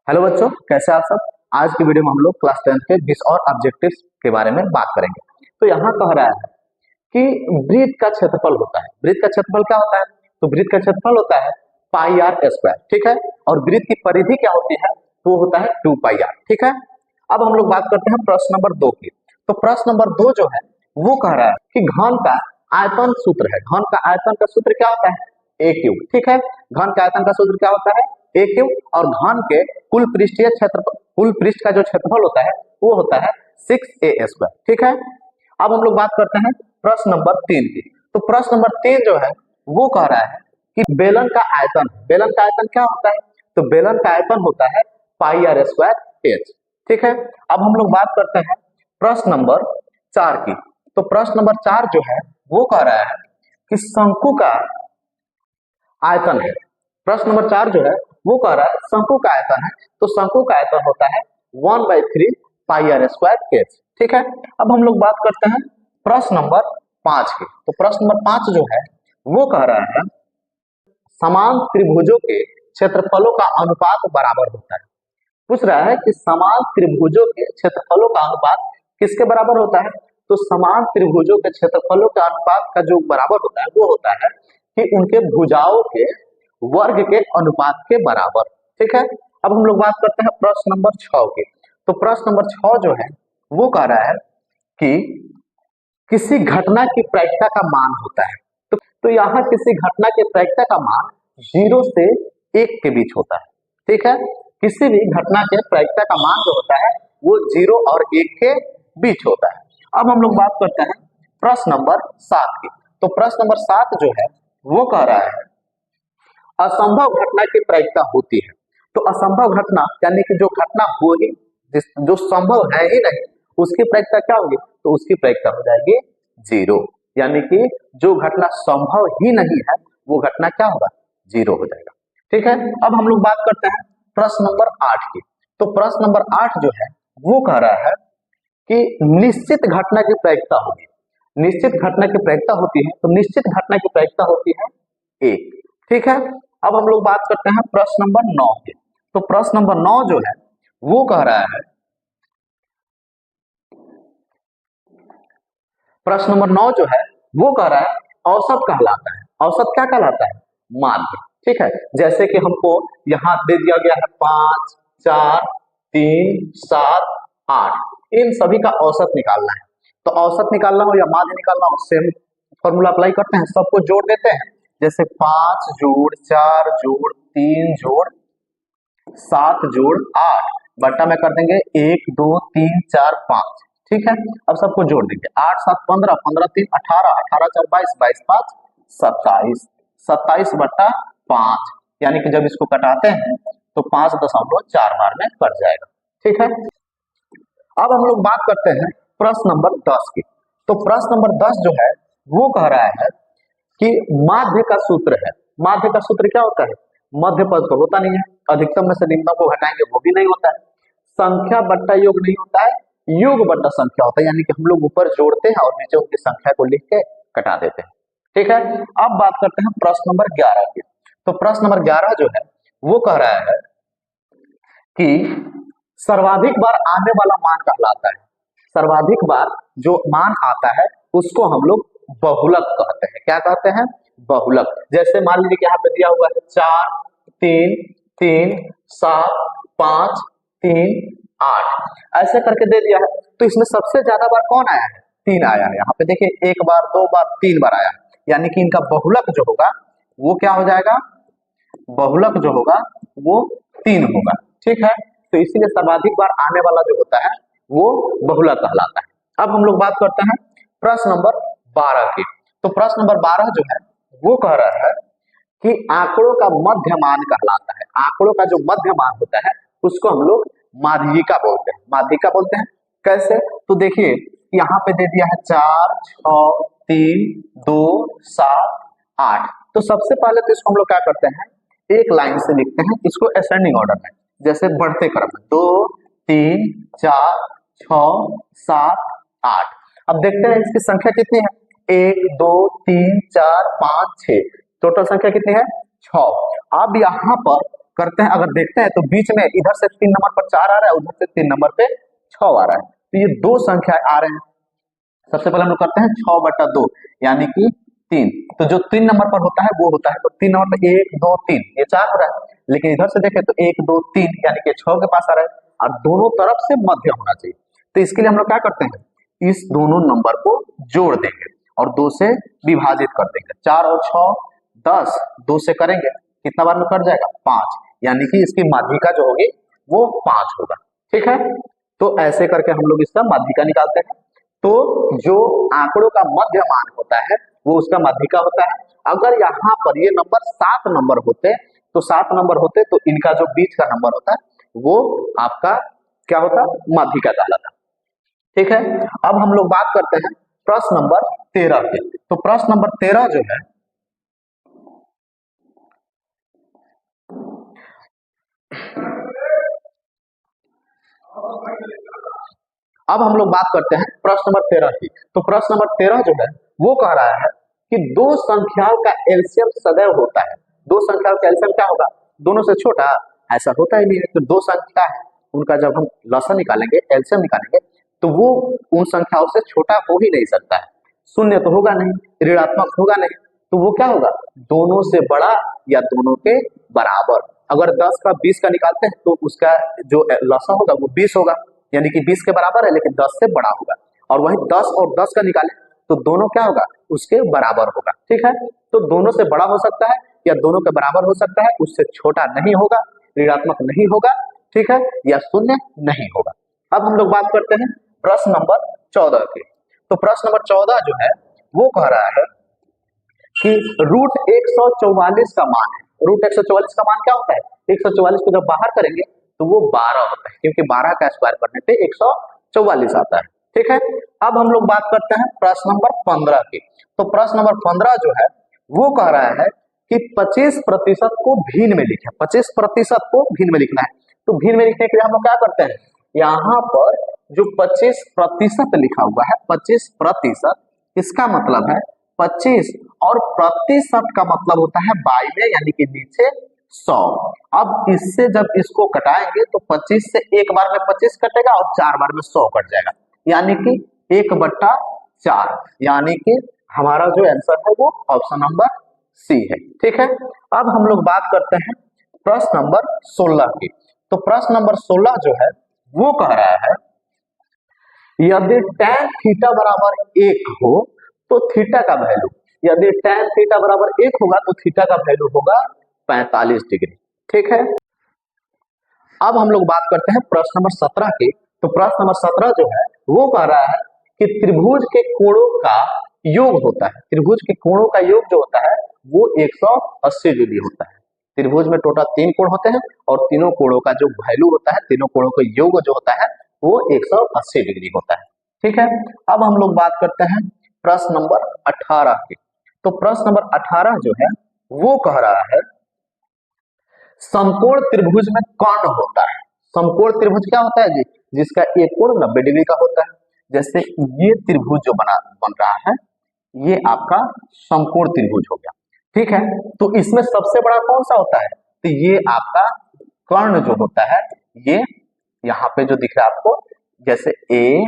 Hello बच्चों, कैसे आप सब। आज की वीडियो में हम लोग क्लास 10 के विष और ऑब्जेक्टिव्स के बारे में बात करेंगे। तो यहाँ कह रहा है कि वृत्त का क्षेत्रफल होता है। वृत्त का क्षेत्रफल क्या होता है? तो वृत्त का क्षेत्रफल होता है पाई आर स्क्वायर, ठीक है। और वृत्त की परिधि क्या होती है? तो वो होता है 2 पाई आर, ठीक है। अब हम लोग बात करते हैं प्रश्न नंबर 2 की। तो प्रश्न नंबर 2 जो है वो कह रहा है कि घन का आयतन सूत्र है। घन का आयतन का सूत्र क्या होता है? ए क्यूब, ठीक है। घन का आयतन का सूत्र क्या होता है? ए क्यूब। और घन के कुल पृष्ठीय क्षेत्रफल, कुल पृष्ठ का जो क्षेत्रफल होता है वो होता है 6a स्क्वायर, ठीक है। अब हम लोग बात करते हैं प्रश्न नंबर 3 की। तो प्रश्न नंबर 3 जो है वो कह रहा है कि बेलन का आयतन, बेलन का आयतन क्या होता है? तो बेलन का आयतन होता है पाई आर स्क्वायर एच, ठीक है। अब हम लोग बात करते हैं प्रश्न नंबर 4 की। तो प्रश्न नंबर 4 जो है वो कह रहा है कि शंकु का आयतन है। प्रश्न नंबर 4 जो है वो कह रहा है शंकु का आयतन है। तो शंकु का आयतन होता है 1/3 पाई आर स्क्वायर एच, ठीक है। अब हम लोग बात करते हैं प्रश्न नंबर 5 की। तो प्रश्न नंबर 5 जो है वो कह रहा है समान त्रिभुजों के क्षेत्रफलों का अनुपात बराबर होता है। पूछ रहा है कि समान त्रिभुजों के क्षेत्रफलों का अनुपात किसके बराबर होता है? तो समान त्रिभुजों के क्षेत्रफलों के अनुपात का जो बराबर होता है वो होता है कि उनके भुजाओं के वर्ग के अनुपात के बराबर, ठीक है। अब हम लोग बात करते हैं प्रश्न नंबर 6 की। तो प्रश्न नंबर 6 जो है वो कह रहा है कि किसी घटना की प्रायिकता का मान होता है। तो यहाँ किसी घटना की प्रायिकता का मान 0 से 1 के बीच होता है, ठीक है। किसी भी घटना के प्रायिकता का मान जो होता है वो 0 और 1 के बीच होता है। अब हम लोग बात करते हैं प्रश्न नंबर 7 की। तो प्रश्न नंबर 7 जो है वो कह रहा है असंभव घटना की प्रायिकता होती है। तो असंभव घटना यानी कि जो घटना हो ही, जो संभव है ही नहीं, उसकी प्रायिकता क्या होगी? तो उसकी प्रायिकता हो जाएगी 0। यानी कि जो घटना संभव ही नहीं है वो घटना क्या होगा? 0 हो जाएगा, ठीक है। अब हम लोग बात करते हैं प्रश्न नंबर 8 की। तो प्रश्न नंबर 8 जो है वो कह रहा है कि निश्चित घटना की प्रायिकता होगी। निश्चित घटना की प्रायिकता होती है, तो निश्चित घटना की प्रायिकता होती है 1, ठीक है। अब हम लोग बात करते हैं प्रश्न नंबर 9 की। तो प्रश्न नंबर 9 जो है वो कह रहा है, प्रश्न नंबर 9 जो है वो कह रहा है औसत कहलाता है। औसत क्या कहलाता है? माध्य, ठीक है। जैसे कि हमको यहाँ दे दिया गया है 5, 4, 3, 7, 8, इन सभी का औसत निकालना है। तो औसत निकालना हो या माध्य निकालना हो, सेम फॉर्मूला अप्लाई करते हैं, सबको जोड़ देते हैं। जैसे 5 जोड़ 4 जोड़ 3 जोड़ 7 जोड़ 8 बट्टा में कर देंगे 1 2 3 4 5, ठीक है। अब सबको जोड़ देंगे 8 7 15, 15 3 18, 18 4 22, 22 5 27, 27 बट्टा 5, यानी कि जब इसको कटाते हैं तो 5.4 बार में कट जाएगा, ठीक है। अब हम लोग बात करते हैं प्रश्न नंबर 10 की। तो प्रश्न नंबर 10 जो है वो कह रहा है कि माध्य का सूत्र है। माध्य का सूत्र क्या होता है? मध्य पद तो होता नहीं है, अधिकतम में से निम्नतम को घटाएंगे वो भी नहीं होता है, संख्या बट्टा योग नहीं होता है, योग बट्टा संख्या होता है। यानी कि हम लोग ऊपर जोड़ते हैं और नीचे उनकी संख्या को लिख के कटा देते हैं, ठीक है। अब बात करते हैं प्रश्न नंबर 11 की। तो प्रश्न नंबर 11 जो है वो कह रहा है कि सर्वाधिक बार आने वाला मान कहलाता है। सर्वाधिक बार जो मान आता है उसको हम लोग बहुलक कहते हैं। क्या कहते हैं? बहुलक। जैसे मान लीजिए कि यहाँ पे दिया हुआ है 4 3 3 7 5 3 8, ऐसे करके दे दिया है। तो इसमें सबसे ज्यादा बार कौन आया है? 3 आया है। यहाँ पे देखिए 1 बार 2 बार 3 बार आया, यानी कि इनका बहुलक जो होगा वो क्या हो जाएगा? बहुलक जो होगा वो 3 होगा, ठीक है। तो इसीलिए सर्वाधिक बार आने वाला जो होता है वो बहुलक कहलाता है। अब हम लोग बात करते हैं प्रश्न नंबर 12 की। तो प्रश्न नंबर 12 जो है वो कह रहा है कि आंकड़ों का मध्य मान कहलाता है। आंकड़ों का जो मध्य मान होता है उसको हम लोग माध्यिका बोलते हैं। माध्यिका बोलते हैं कैसे? तो देखिए यहाँ पे दे दिया है 4 6 3 2 7 8। तो सबसे पहले तो इसको हम लोग क्या करते हैं, एक लाइन से लिखते हैं इसको असेंडिंग ऑर्डर में, जैसे बढ़ते क्रम में 2 3 4 6 7 8। अब देखते हैं इसकी संख्या कितनी है, 1 2 3 4 5 6, टोटल संख्या कितनी है? 6। अब यहाँ पर करते हैं, अगर देखते हैं तो बीच में इधर से 3 नंबर पर 4 आ रहा है, उधर से 3 नंबर पे 6 आ रहा है, तो ये दो संख्या आ रहे हैं। सबसे पहले हम लोग करते हैं 6/2 यानी कि 3। तो जो 3 नंबर पर होता है वो होता है, तो 3 नंबर पर 1 2 3 ये 4 हो रहा है, लेकिन इधर से देखें तो 1 2 3 यानी कि 6 के पास आ रहा है, और दोनों तरफ से मध्य होना चाहिए। तो इसके लिए हम लोग क्या करते हैं, इस दोनों नंबर को जोड़ देंगे और 2 से विभाजित कर देंगे। 4 और 6 10, 2 से करेंगे कितना बार में कट जाएगा, 5, यानी कि इसकी माध्यिका जो होगी वो 5 होगा। ठीक है, तो ऐसे करके हम लोग इसका माध्यिका निकालते हैं। तो जो आंकड़ों का मध्य मान होता है वो उसका माध्यिका होता है। अगर यहाँ पर ये नंबर 7 नंबर होते, तो 7 नंबर होते तो इनका जो बीच का नंबर होता है वो आपका क्या होता, माध्यिका कहलाता। ठीक है, अब हम लोग बात करते हैं प्रश्न नंबर 13 की। तो प्रश्न नंबर 13 जो है, अब हम लोग बात करते हैं प्रश्न नंबर 13 की। तो प्रश्न नंबर 13 जो है वो कह रहा है कि दो संख्याओं का एलसीएम सदैव होता है। दो संख्याओं का एलसीएम क्या होगा, दोनों से छोटा, ऐसा होता ही नहीं है। तो दो संख्या है उनका जब हम लसन निकालेंगे, एलसीएम निकालेंगे, तो वो उन संख्याओं से छोटा हो ही नहीं सकता है। शून्य तो होगा नहीं, ऋणात्मक होगा नहीं, तो वो क्या होगा, दोनों से बड़ा या दोनों के बराबर। अगर 10 का 20 का निकालते हैं तो उसका जो लसन होगा वो 20 होगा, यानी कि 20 के बराबर है लेकिन 10 से बड़ा होगा। और वही 10 और 10 का निकाले तो दोनों क्या होगा, उसके बराबर होगा। ठीक है, तो दोनों से बड़ा हो सकता है या दोनों के बराबर हो सकता है, उससे छोटा नहीं होगा, ऋणात्मक नहीं होगा, ठीक है, या शून्य नहीं होगा। अब हम लोग बात करते हैं प्रश्न नंबर 14 की। तो प्रश्न नंबर 14 जो है वो कह रहा है कि रूट 144 का मान है। रूट 144 का मान क्या होता है, 144 को जब बाहर करेंगे तो वो 12 होता है, क्योंकि 12 का स्क्वायर करने पे 144 आता है। ठीक है, अब हम लोग बात करते हैं प्रश्न नंबर 15 की। तो प्रश्न नंबर 15 जो है वो कह रहा है कि 25% को भिन्न में लिखें। 25% को भिन्न में लिखना है। तो भिन्न में लिखने के लिए हम लोग क्या करते हैं, यहाँ पर जो 25% लिखा हुआ है, 25%, इसका मतलब है 25 और प्रतिशत का मतलब होता है बाई में, यानी कि नीचे 100। अब इससे जब इसको कटाएंगे तो 25 से एक बार में 25 कटेगा और 4 बार में 100 कट जाएगा, यानी कि 1/4, यानी कि हमारा जो आंसर है वो ऑप्शन नंबर सी है। ठीक है, अब हम लोग बात करते हैं प्रश्न नंबर 16 की। तो प्रश्न नंबर 16 जो है वो कह रहा है यदि tan थीटा बराबर 1 हो तो थीटा का वैल्यू, यदि tan थीटा बराबर 1 होगा तो थीटा का वैल्यू होगा 45 डिग्री। ठीक है, अब हम लोग बात करते हैं प्रश्न नंबर 17 की। तो प्रश्न नंबर 17 जो है वो कह रहा है कि त्रिभुज के कोणों का योग होता है। त्रिभुज के कोणों का योग जो होता है वो 180 डिग्री होता है। त्रिभुज में टोटल 3 कोण होते हैं और तीनों कोणों का जो वैल्यू होता है, तीनों कोणों का योग जो होता है वो 180 डिग्री होता है। ठीक है, अब हम लोग बात करते हैं प्रश्न नंबर 18 की। तो प्रश्न नंबर 18 जो है वो कह रहा है समकोण त्रिभुज में कर्ण होता है। समकोण त्रिभुज क्या होता है जी, जिसका एक कोण 90 डिग्री का होता है। जैसे ये त्रिभुज जो बन रहा है ये आपका समकोण त्रिभुज हो गया। ठीक है, तो इसमें सबसे बड़ा कौन सा होता है, तो ये आपका कर्ण जो होता है, ये यहाँ पे जो दिख रहा है आपको, जैसे ए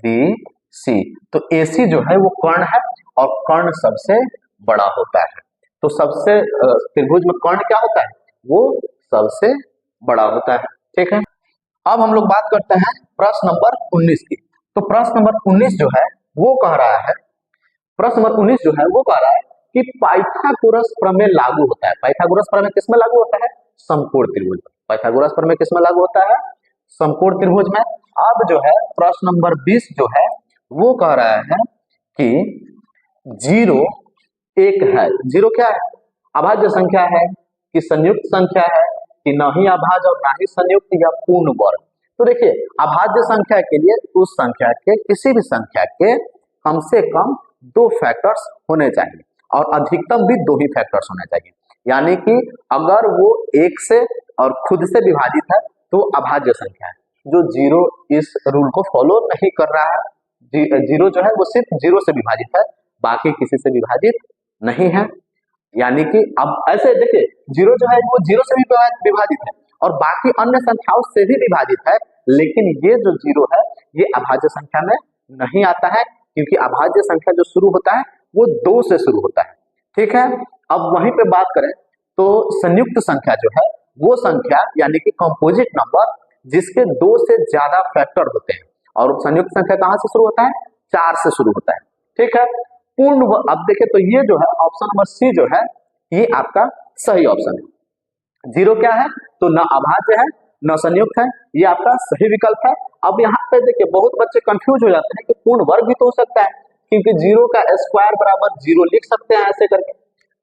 बी सी, तो ए सी जो है वो कर्ण है और कर्ण सबसे बड़ा होता है। तो सबसे त्रिभुज में कर्ण क्या होता है, वो सबसे बड़ा होता है। ठीक है, अब हम लोग बात करते हैं प्रश्न नंबर 19 की। तो प्रश्न नंबर 19 जो है वो कह रहा है, प्रश्न नंबर 19 जो है वो कह रहा है कि पाइथागोरस प्रमेय लागू होता है। पाइथागोरस प्रमेय किसमें लागू होता है, समकोण त्रिभुज में। पाइथागोरस प्रमेय किसमें लागू होता है, समकोण त्रिभुज में। अब जो है प्रश्न नंबर 20 जो है वो कह रहा है कि 0 1 है। 0 क्या है, अभाज्य संख्या है कि संयुक्त संख्या है कि ना ही अभाज्य और ना ही संयुक्त या पूर्ण वर्ग। तो देखिए अभाज्य संख्या के लिए उस संख्या के, किसी भी संख्या के कम से कम 2 फैक्टर्स होने चाहिए और अधिकतम भी 2 ही फैक्टर्स होने चाहिए। यानी कि अगर वो 1 से और खुद से विभाजित है तो अभाज्य संख्या है। जो 0 इस रूल को फॉलो नहीं कर रहा है, 0 जो है वो सिर्फ 0 से विभाजित है, बाकी किसी से विभाजित नहीं है। यानी कि अब ऐसे देखिए जीरो जो है वो जीरो से भी विभाजित है और बाकी अन्य संख्याओं से भी विभाजित है, लेकिन ये जो जीरो है ये अभाज्य संख्या में नहीं आता है, क्योंकि अभाज्य संख्या जो शुरू होता है वो 2 से शुरू होता है। ठीक है, अब वहीं पे बात करें तो संयुक्त संख्या जो है वो संख्या यानी कि कंपोजिट नंबर जिसके 2 से ज्यादा फैक्टर होते हैं, और संयुक्त संख्या कहां से शुरू होता है, 4 से शुरू होता है। ठीक है, अब देखें तो ये जो है ऑप्शन नंबर सी जो है ये आपका सही ऑप्शन है। जीरो क्या है, तो न अभाज्य है न संयुक्त है, ये आपका सही विकल्प है। अब यहाँ पे देखिए बहुत बच्चे कंफ्यूज हो जाते हैं कि पूर्ण वर्ग भी तो हो सकता है, क्योंकि जीरो का स्क्वायर बराबर जीरो लिख सकते हैं ऐसे करके,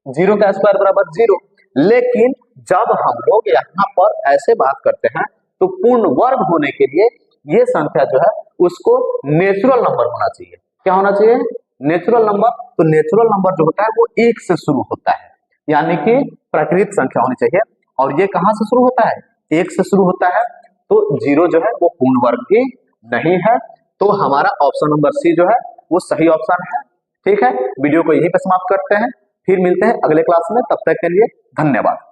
जीरो का स्क्वायर बराबर जीरो। लेकिन जब हम लोग यहाँ पर ऐसे बात करते हैं तो पूर्ण वर्ग होने के लिए ये संख्या जो है उसको नेचुरल नंबर होना चाहिए। क्या होना चाहिए, नेचुरल नंबर। तो नेचुरल नंबर जो होता है वो 1 से शुरू होता है, यानी कि प्राकृत संख्या होनी चाहिए, और ये कहां से शुरू होता है, 1 से शुरू होता है। तो जीरो जो है वो पूर्ण वर्ग की नहीं है, तो हमारा ऑप्शन नंबर सी जो है वो सही ऑप्शन है। ठीक है, वीडियो को यहीं पे समाप्त करते हैं, फिर मिलते हैं अगले क्लास में, तब तक के लिए धन्यवाद।